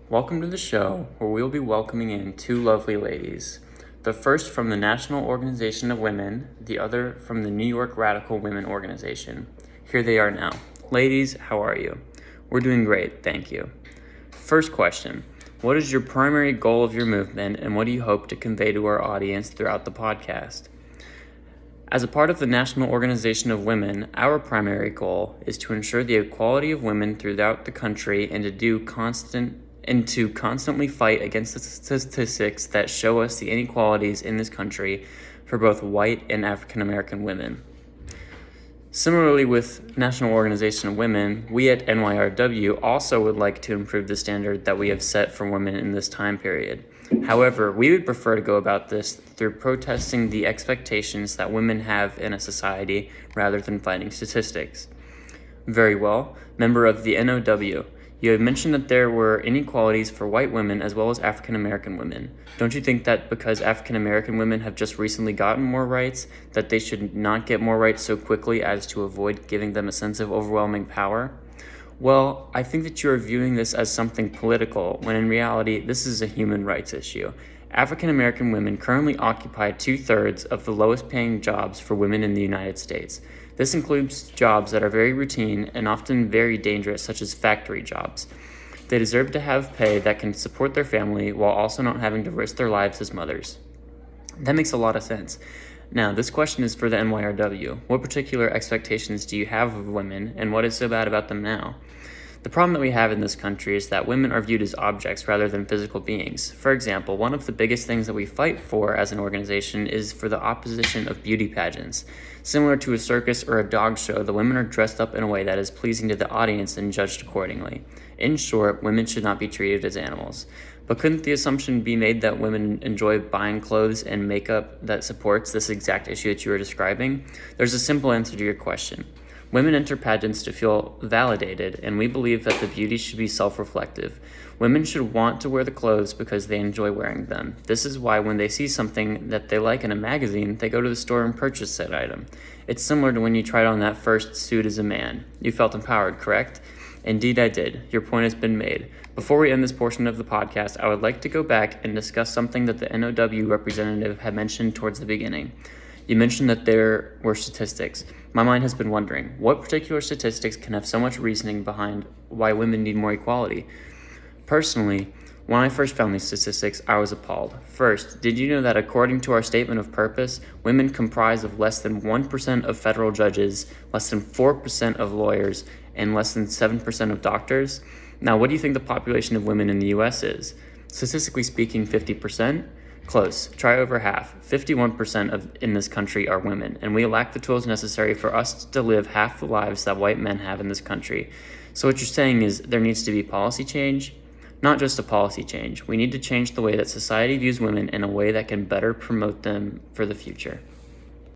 Welcome to the show where we'll be welcoming in two lovely ladies. The first from the National Organization of Women, the other from the New York Radical Women Organization. Here they are now. Ladies, how are you? We're doing great, thank you. First question, what is your primary goal of your movement and what do you hope to convey to our audience throughout the podcast? As a part of the National Organization of Women, our primary goal is to ensure the equality of women throughout the country and to constantly fight against the statistics that show us the inequalities in this country for both white and African American women. Similarly with National Organization of Women, we at NYRW also would like to improve the standard that we have set for women in this time period. However, we would prefer to go about this through protesting the expectations that women have in a society rather than fighting statistics. Very well, member of the NOW, you had mentioned that there were inequalities for white women as well as African American women. Don't you think that because African American women have just recently gotten more rights, that they should not get more rights so quickly as to avoid giving them a sense of overwhelming power? Well, I think that you are viewing this as something political, when in reality, this is a human rights issue. African American women currently occupy 2/3 of the lowest paying jobs for women in the United States. This includes jobs that are very routine and often very dangerous, such as factory jobs. They deserve to have pay that can support their family while also not having to risk their lives as mothers. That makes a lot of sense. Now, this question is for the NYRW. What particular expectations do you have of women, and what is so bad about them now? The problem that we have in this country is that women are viewed as objects rather than physical beings. For example, one of the biggest things that we fight for as an organization is for the opposition of beauty pageants. Similar to a circus or a dog show, the women are dressed up in a way that is pleasing to the audience and judged accordingly. In short, women should not be treated as animals. But couldn't the assumption be made that women enjoy buying clothes and makeup that supports this exact issue that you are describing? There's a simple answer to your question. Women enter pageants to feel validated, and we believe that the beauty should be self-reflective. Women should want to wear the clothes because they enjoy wearing them. This is why when they see something that they like in a magazine, they go to the store and purchase said item. It's similar to when you tried on that first suit as a man. You felt empowered, correct? Indeed, I did. Your point has been made. Before we end this portion of the podcast, I would like to go back and discuss something that the NOW representative had mentioned towards the beginning. You mentioned that there were statistics. My mind has been wondering, what particular statistics can have so much reasoning behind why women need more equality? Personally, when I first found these statistics, I was appalled. First, did you know that according to our statement of purpose, women comprise of less than 1% of federal judges, less than 4% of lawyers, and less than 7% of doctors? Now, what do you think the population of women in the US is? Statistically speaking, 50%? Close. Try over half. 51% in this country are women, and we lack the tools necessary for us to live half the lives that white men have in this country. So what you're saying is there needs to be policy change? Not just a policy change. We need to change the way that society views women in a way that can better promote them for the future.